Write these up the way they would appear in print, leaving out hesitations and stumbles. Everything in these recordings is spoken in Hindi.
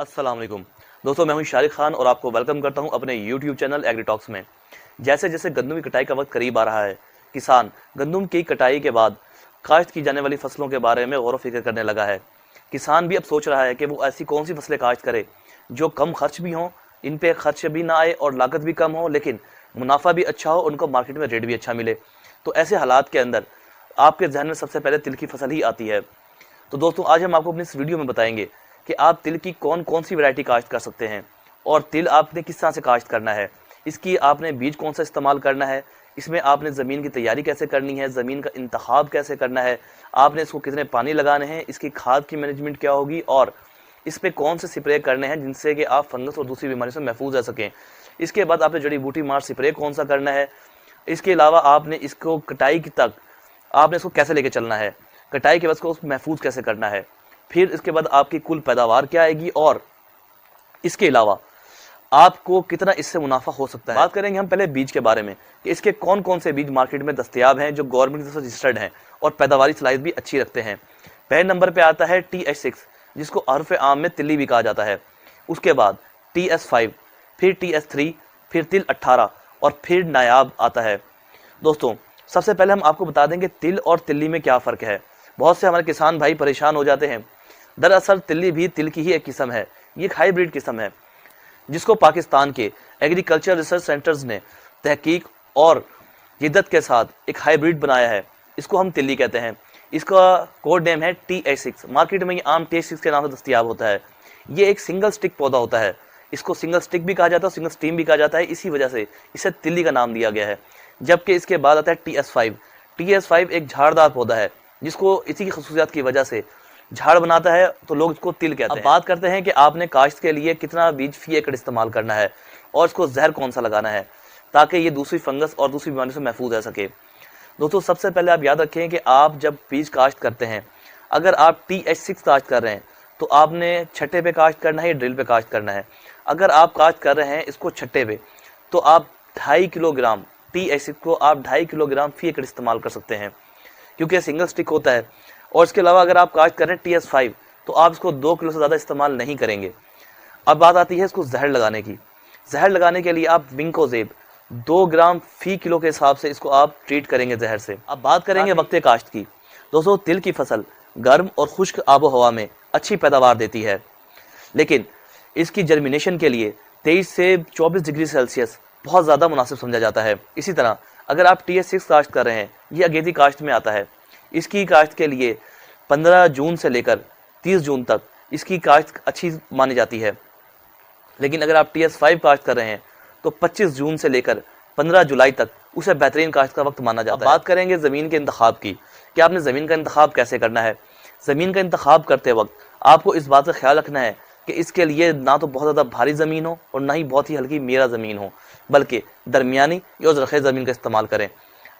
अस्सलाम वालेकुम दोस्तों, मैं हूं शारिक खान और आपको वेलकम करता हूं अपने YouTube चैनल एग्री टॉक्स में। जैसे जैसे गंदम की कटाई का वक्त करीब आ रहा है, किसान गंदम की कटाई के बाद काश्त की जाने वाली फसलों के बारे में गौर व फिक्र करने लगा है। किसान भी अब सोच रहा है कि वो ऐसी कौन सी फसलें काश्त करे जो कम खर्च भी हों, इन पे खर्च भी ना आए और लागत भी कम हो, लेकिन मुनाफा भी अच्छा हो, उनको मार्केट में रेट भी अच्छा मिले। तो ऐसे हालात के अंदर आपके जहन में सबसे पहले तिल की फसल ही आती है। तो दोस्तों, आज हम आपको अपनी इस वीडियो में बताएंगे कि आप तिल की कौन कौन सी वैरायटी काश्त कर सकते हैं और तिल आपने किस तरह से काश्त करना है, इसकी आपने बीज कौन सा इस्तेमाल करना है, इसमें आपने ज़मीन की तैयारी कैसे करनी है, ज़मीन का इंतखाब कैसे करना है, आपने इसको कितने पानी लगाने हैं, इसकी खाद की मैनेजमेंट क्या होगी और इस पर कौन से स्प्रे करने हैं जिनसे कि आप फंगस और दूसरी बीमारी से महफूज रह सकें। इसके बाद आपने जड़ी बूटी मार स्प्रे कौन सा करना है। इसके अलावा आपने इसको कटाई तक आपने इसको कैसे लेके चलना है, कटाई के बाद उसको महफूज कैसे करना है, फिर इसके बाद आपकी कुल पैदावार क्या आएगी और इसके अलावा आपको कितना इससे मुनाफा हो सकता है। बात करेंगे हम पहले बीज के बारे में कि इसके कौन कौन से बीज मार्केट में दस्तयाब हैं जो गवर्नमेंट की तरफ से रजिस्टर्ड हैं और पैदावारी सलाहियत भी अच्छी रखते हैं। पहले नंबर पे आता है TH6, जिसको अरफ आम में तिल्ली भी कहा जाता है। उसके बाद TS5, फिर TS3, फिर तिल 18 और फिर नायाब आता है। दोस्तों, सबसे पहले हम आपको बता देंगे तिल और तिल्ली में क्या फ़र्क है। बहुत से हमारे किसान भाई परेशान हो जाते हैं। दरअसल तिल्ली भी तिल की ही एक किस्म है। ये एक हाइब्रिड किस्म है जिसको पाकिस्तान के एग्रीकल्चर रिसर्च सेंटर्स ने तहकीक और जिद्दत के साथ एक हाइब्रिड बनाया है। इसको हम तिल्ली कहते हैं। इसका कोड नेम है TH6। मार्केट में ये आम TH6 के नाम से दस्तयाब होता है। ये एक सिंगल स्टिक पौधा होता है। इसको सिंगल स्टिक भी कहा जाता है, सिंगल स्टीम भी कहा जाता है। इसी वजह से इसे तिल्ली का नाम दिया गया है। जबकि इसके बाद आता है TS5। TS5 एक झाड़दार पौधा है जिसको इसी की खसूसियात की वजह से झाड़ बनाता है, तो लोग इसको तिल कहते हैं। अब बात करते हैं कि आपने काश्त के लिए कितना बीज फी एकड़ इस्तेमाल करना है और इसको जहर कौन सा लगाना है ताकि ये दूसरी फंगस और दूसरी बीमारी से महफूज रह सके। दोस्तों, सबसे पहले आप याद रखें कि आप जब बीज काश्त करते हैं, अगर आप TH6 काश्त कर रहे हैं तो आपने छट्टे पे काश्त करना है या ड्रिल पे काश्त करना है। अगर आप काश्त कर रहे हैं इसको छट्टे पे, तो आप 2.5 किलोग्राम TH6 को आप 2.5 किलोग्राम फी एकड़ इस्तेमाल कर सकते हैं, क्योंकि सिंगल स्टिक होता है। और इसके अलावा अगर आप काश्त करें TS5 तो आप इसको 2 किलो से ज़्यादा इस्तेमाल नहीं करेंगे। अब बात आती है इसको जहर लगाने की। जहर लगाने के लिए आप विंकोजेब 2 ग्राम फी किलो के हिसाब से इसको आप ट्रीट करेंगे जहर से। अब बात करेंगे वक्त काश्त की। दोस्तों, तिल की फसल गर्म और खुश्क आबो हवा में अच्छी पैदावार देती है, लेकिन इसकी जर्मिनेशन के लिए 23 से 24 डिग्री सेल्सियस बहुत ज़्यादा मुनासिब समझा जाता है। इसी तरह अगर आप TH6 काश्त कर रहे हैं, ये अगेती काश्त में आता है। इसकी काश्त के लिए 15 जून से लेकर 30 जून तक इसकी काश्त अच्छी मानी जाती है, लेकिन अगर आप TS5 काश्त कर रहे हैं तो 25 जून से लेकर 15 जुलाई तक उसे बेहतरीन काश्त का वक्त माना जाता है। बात करेंगे ज़मीन के इंतखाब की कि आपने ज़मीन का इंतखाब कैसे करना है। ज़मीन का इंतखाब करते वक्त आपको इस बात का ख्याल रखना है कि इसके लिए ना तो बहुत ज़्यादा भारी ज़मीन हो और ना ही बहुत ही हल्की मेरा ज़मीन हो, बल्कि दरमियानी या ज़रख़े ज़मीन का इस्तेमाल करें।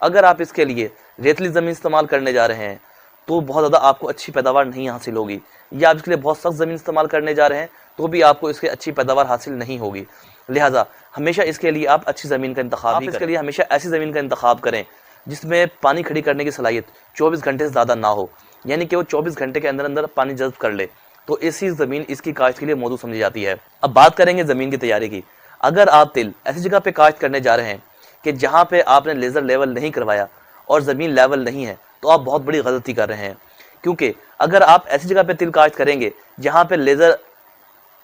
अगर आप इसके लिए रेतली ज़मीन इस्तेमाल करने जा रहे हैं तो बहुत ज़्यादा आपको अच्छी पैदावार नहीं हासिल होगी, या आप इसके लिए बहुत सख्त ज़मीन इस्तेमाल करने जा रहे हैं तो भी आपको इसके अच्छी पैदावार हासिल नहीं होगी। लिहाजा हमेशा इसके लिए आप अच्छी ज़मीन का इंतखाब इसके लिए हमेशा ऐसी ज़मीन का इंतखाब करें जिसमें पानी खड़ी करने की सलाहियत 24 घंटे से ज़्यादा ना हो, यानी कि वो 24 घंटे के अंदर अंदर पानी जज्ब कर ले, तो ऐसी ज़मीन इसकी काश्त के लिए मौजूद समझी जाती है। अब बात करेंगे ज़मीन की तैयारी की। अगर आप तिल ऐसी जगह पे काश्त करने जा रहे हैं कि जहाँ पे आपने लेज़र लेवल नहीं करवाया और ज़मीन लेवल नहीं है, तो आप बहुत बड़ी गलती कर रहे हैं। क्योंकि अगर आप ऐसी जगह पे तिल काश्त करेंगे जहाँ पे लेज़र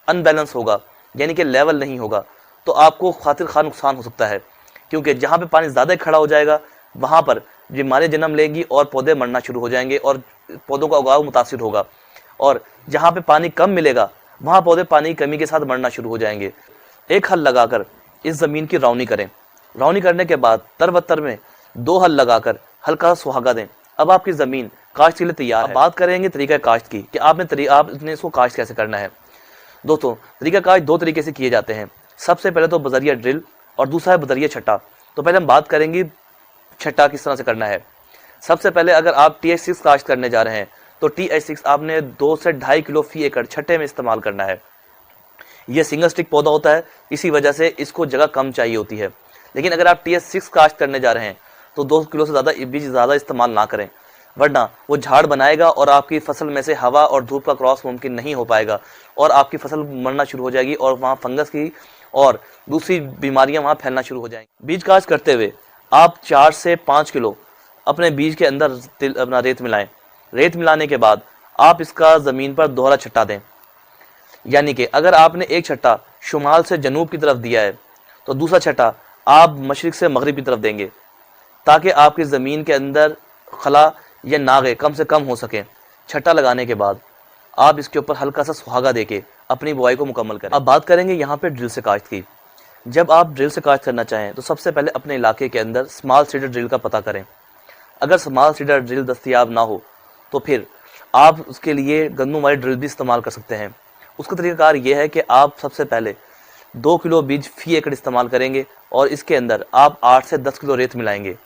अनबैलेंस होगा, यानी कि लेवल नहीं होगा, तो आपको खातिर खा नुकसान हो सकता है। क्योंकि जहाँ पे पानी ज़्यादा खड़ा हो जाएगा वहाँ पर बीमारियाँ जन्म लेंगी और पौधे मरना शुरू हो जाएंगे और पौधों का उगाव मुतासिर होगा, और जहाँ पे पानी कम मिलेगा वहाँ पौधे पानी की कमी के साथ मरना शुरू हो जाएंगे। एक हल लगाकर इस ज़मीन की रौनी करें। रौनी करने के बाद तर में 2 हल लगाकर हल्का सुहागा दें। अब आपकी ज़मीन काश्त के लिए तैयार है। बात करेंगे तरीका काश्त की कि आपने इसको काश्त कैसे करना है। दोस्तों, तरीका काश्त 2 तरीके से किए जाते हैं। सबसे पहले तो बजरिया ड्रिल और दूसरा है बजरिया छट्टा। तो पहले हम बात करेंगे छट्टा किस तरह से करना है। सबसे पहले अगर आप TH6 काश्त करने जा रहे हैं तो TH6 आपने 2 से 2.5 किलो फी एकड़ छट्टे में इस्तेमाल करना है। यह सिंगल स्टिक पौधा होता है, इसी वजह से इसको जगह कम चाहिए होती है। लेकिन अगर आप TH6 काश्त करने जा रहे हैं तो 2 किलो से ज़्यादा बीज ज़्यादा इस्तेमाल ना करें, वरना वो झाड़ बनाएगा और आपकी फसल में से हवा और धूप का क्रॉस मुमकिन नहीं हो पाएगा और आपकी फसल मरना शुरू हो जाएगी और वहाँ फंगस की और दूसरी बीमारियां वहाँ फैलना शुरू हो जाएंगी। बीज काश्त करते हुए आप 4 से 5 किलो अपने बीज के अंदर अपना रेत मिलाएं। रेत मिलाने के बाद आप इसका ज़मीन पर दोहरा छट्टा दें, यानी कि अगर आपने एक छट्टा शुमाल से जनूब की तरफ दिया है तो दूसरा छट्टा आप मशरिक से मगरिब की तरफ देंगे, ताकि आपकी ज़मीन के अंदर खला या नागे कम से कम हो सकें। छट्टा लगाने के बाद आप इसके ऊपर हल्का सा सुहागा देके अपनी बुआई को मुकम्मल करें। अब बात करेंगे यहाँ पे ड्रिल से काश्त की। जब आप ड्रिल से काश्त करना चाहें तो सबसे पहले अपने इलाके के अंदर स्मॉल सीडर ड्रिल का पता करें। अगर स्मॉल सीडर ड्रिल दस्तयाब ना हो तो फिर आप उसके लिए गंदम वाली ड्रिल भी इस्तेमाल कर सकते हैं। उसका तरीकाकार ये है कि आप सबसे पहले 2 किलो बीज फी एकड़ इस्तेमाल करेंगे और इसके अंदर आप 8 से 10 किलो रेत मिलाएंगे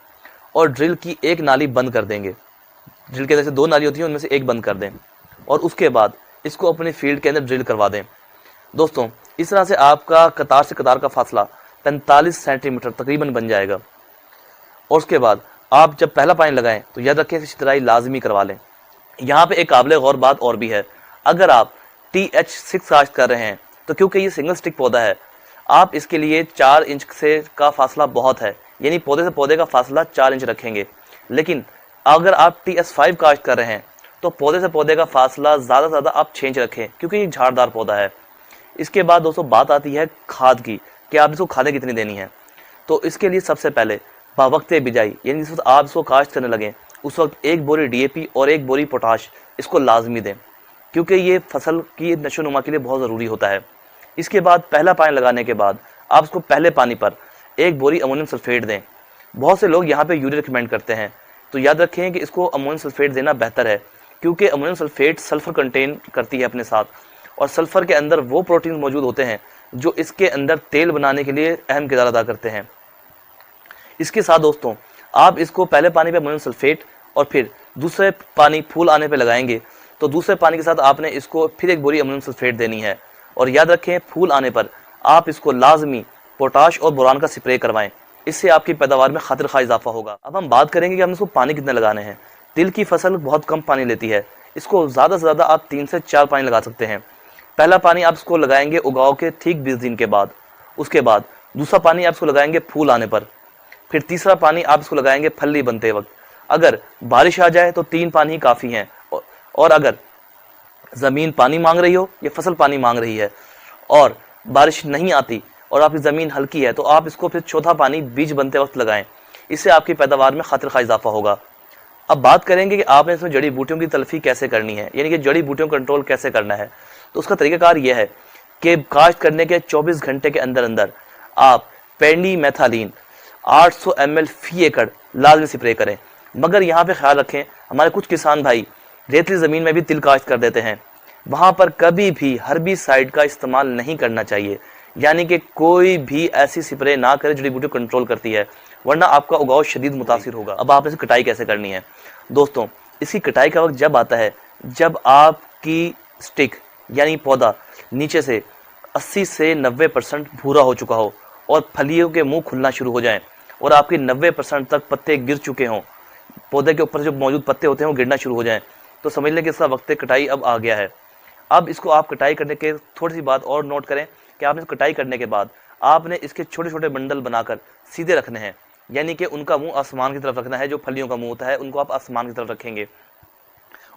और ड्रिल की एक नाली बंद कर देंगे। ड्रिल के जैसे 2 नाली होती हैं, उनमें से एक बंद कर दें और उसके बाद इसको अपनी फील्ड के अंदर ड्रिल करवा दें। दोस्तों, इस तरह से आपका कतार से कतार का फासला 45 सेंटीमीटर तकरीबन बन जाएगा। और उसके बाद आप जब पहला पानी लगाएं तो याद रखें इसकी चितराई लाजमी करवा लें। यहाँ पे एक काबिल गौर बात और भी है, अगर आप TH6 काश्त कर रहे हैं तो क्योंकि ये सिंगल स्टिक पौधा है, आप इसके लिए 4 इंच से का फासला बहुत है, यानी पौधे से पौधे का फासला 4 इंच रखेंगे। लेकिन अगर आप TS5 काश्त कर रहे हैं तो पौधे से पौधे का फासला ज़्यादा से ज़्यादा आप 6 इंच रखें, क्योंकि ये झाड़दार पौधा है। इसके बाद दोस्तों बात आती है खाद की कि आप इसको खादें कितनी देनी है। तो इसके लिए सबसे पहले बावक्ते बिजाई, यानी जिस वक्त आप इसको काश्त करने लगें उस वक्त 1 बोरी DAP और 1 बोरी पोटाश इसको लाजमी दें, क्योंकि ये फसल की नशोनुमा के लिए बहुत ज़रूरी होता है। इसके बाद पहला पानी लगाने के बाद आप इसको पहले पानी पर 1 बोरी अमोनियम सल्फेट दें। बहुत से लोग यहाँ पे यूरिया रिकमेंड करते हैं, तो याद रखें कि इसको अमोनियम सल्फेट देना बेहतर है, क्योंकि अमोनियम सल्फेट सल्फर कंटेन करती है अपने साथ और सल्फर के अंदर वो प्रोटीन मौजूद होते हैं जो इसके अंदर तेल बनाने के लिए अहम किरदार अदा करते हैं। इसके साथ दोस्तों आप इसको पहले पानी पे अमोनियम सल्फेट और फिर दूसरे पानी फूल आने पे लगाएंगे तो दूसरे पानी के साथ आपने इसको फिर 1 बोरी अमोनियम सल्फेट देनी है। और याद रखें फूल आने पर आप इसको लाजमी पोटाश और बोरान का स्प्रे करवाएं, इससे आपकी पैदावार में खातिर खा इजाफा होगा। अब हम बात करेंगे कि हम इसको पानी कितने लगाने हैं। तिल की फसल बहुत कम पानी लेती है, इसको ज़्यादा से ज़्यादा आप 3 से 4 पानी लगा सकते हैं। पहला पानी आप इसको लगाएंगे उगाव के ठीक 20 दिन के बाद, उसके बाद दूसरा पानी आप इसको लगाएंगे फूल आने पर, फिर तीसरा पानी आप इसको लगाएंगे फली बनते वक्त। अगर बारिश आ जाए तो 3 पानी ही काफ़ी हैं, और अगर ज़मीन पानी मांग रही हो या फसल पानी मांग रही है और बारिश नहीं आती और आपकी ज़मीन हल्की है तो आप इसको फिर चौथा पानी बीज बनते वक्त लगाएं, इससे आपकी पैदावार में खातिर खा इजाफा होगा। अब बात करेंगे कि आपने इसमें जड़ी बूटियों की तलफी कैसे करनी है, यानी कि जड़ी बूटियों को कंट्रोल कैसे करना है। तो उसका तरीकाकार यह है कि काश्त करने के 24 घंटे के अंदर अंदर आप पेंडीमेथालीन 800 ml फी एकड़ लाजमी स्प्रे करें। मगर यहाँ पे ख्याल रखें, हमारे कुछ किसान भाई रेतली ज़मीन में भी तिल काश्त कर देते हैं, वहाँ पर कभी भी हर्बिसाइड का इस्तेमाल नहीं करना चाहिए, यानी कि कोई भी ऐसी स्प्रे ना करे जड़ी बूटी कंट्रोल करती है, वरना आपका उगाव शदीद मुतासिर होगा। अब आपने इसकी कटाई कैसे करनी है दोस्तों, इसकी कटाई का वक्त जब आता है जब आपकी स्टिक यानी पौधा नीचे से 80 से 90% भूरा हो चुका हो और फलियों के मुंह खुलना शुरू हो जाएं और आपके 90% तक पत्ते गिर चुके हों, पौधे के ऊपर जो मौजूद पत्ते होते हैं वो गिरना शुरू हो जाएं, तो समझ लें कि इसका वक्त कटाई अब आ गया है। अब इसको आप कटाई करने के थोड़ी सी बात और नोट करें कि आपने कटाई करने के बाद आपने इसके छोटे छोटे बंडल बनाकर सीधे रखने हैं, यानी कि उनका मुंह आसमान की तरफ रखना है। जो फलियों का मुंह होता है उनको आप आसमान की तरफ रखेंगे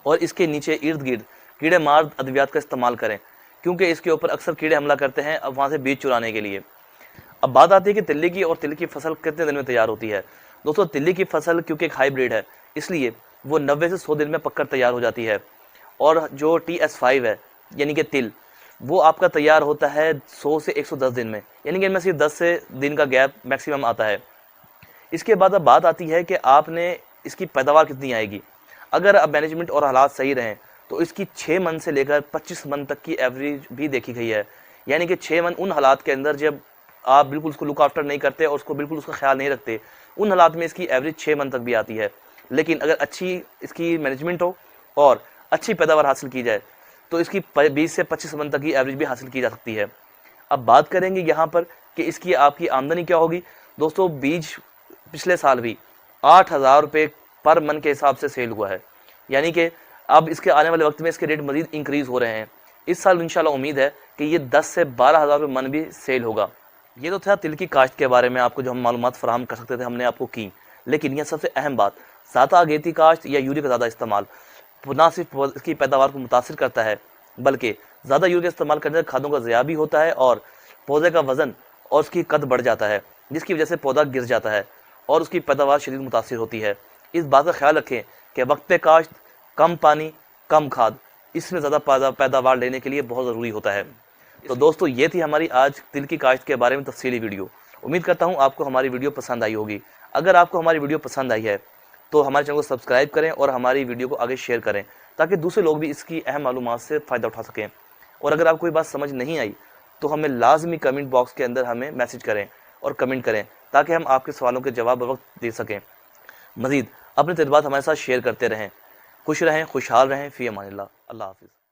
और इसके नीचे इर्द गिर्द कीड़े मार अद्वियात का इस्तेमाल करें, क्योंकि इसके ऊपर अक्सर कीड़े हमला करते हैं अब वहाँ से बीज चुराने के लिए। अब बात आती है कि तिल्ली की, और तिल्ली की फसल कितने दिन में तैयार होती है। दोस्तों तिल्ली की फसल क्योंकि एक हाइब्रिड है, इसलिए वो 90 से 100 दिन में पककर तैयार हो जाती है, और जो TS5 है यानी कि तिल, वो आपका तैयार होता है 100 से 110 दिन में, यानी कि इनमें सिर्फ 10 से दिन का गैप मैक्सिमम आता है। इसके बाद अब बात आती है कि आपने इसकी पैदावार कितनी आएगी। अगर अब मैनेजमेंट और हालात सही रहें तो इसकी 6 मन से लेकर 25 मन तक की एवरेज भी देखी गई है, यानी कि 6 मन उन हालात के अंदर जब आप बिल्कुल उसको लुक आफ्टर नहीं करते और उसको बिल्कुल उसका ख्याल नहीं रखते, उन हालात में इसकी एवरेज 6 मन तक भी आती है। लेकिन अगर अच्छी इसकी मैनेजमेंट हो और अच्छी पैदावार हासिल की जाए तो इसकी 20 से 25 मन तक की एवरेज भी हासिल की जा सकती है। अब बात करेंगे यहाँ पर कि इसकी आपकी आमदनी क्या होगी। दोस्तों बीज पिछले साल भी 8,000 रुपये पर मन के हिसाब से सेल हुआ है, यानी कि अब इसके आने वाले वक्त में इसके रेट मज़ीद इंक्रीज़ हो रहे हैं। इस साल इंशाल्लाह उम्मीद है कि ये 10 से 12,000 रुपये मन भी सेल होगा। ये तो था तिल की काश्त के बारे में आपको जो हम मालूमात फराहम कर सकते थे, हमने आपको की। लेकिन यह सबसे अहम बात, ज़्यादा अगेती काश्त या यूरिया का ज़्यादा इस्तेमाल ना सिर्फ इसकी पैदावार को मुतासिर करता है, बल्कि ज़्यादा यूरिया इस्तेमाल करने से खादों का ज़िया भी होता है और पौधे का वज़न और उसकी कद बढ़ जाता है, जिसकी वजह से पौधा गिर जाता है और उसकी पैदावार शदीद मुतासिर होती है। इस बात का ख्याल रखें कि वक्त पे काश्त, कम पानी, कम खाद, इसमें ज़्यादा पैदावार लेने के लिए बहुत ज़रूरी होता है। तो दोस्तों, ये थी हमारी आज तिल की काश्त के बारे में तफसीली वीडियो। उम्मीद करता हूँ आपको हमारी वीडियो पसंद आई होगी। अगर आपको हमारी वीडियो पसंद आई है तो हमारे चैनल को सब्सक्राइब करें और हमारी वीडियो को आगे शेयर करें, ताकि दूसरे लोग भी इसकी अहम मालूमात से फ़ायदा उठा सकें। और अगर आपको कोई बात समझ नहीं आई तो हमें लाजमी कमेंट बॉक्स के अंदर हमें मैसेज करें और कमेंट करें, ताकि हम आपके सवालों के जवाब वक्त दे सकें। मज़ीद अपने तजुर्बात हमारे साथ शेयर करते रहें। खुश रहें, खुशहाल रहें। फ़ी अमानिल्लाह। अल्लाह हाफ़िज़।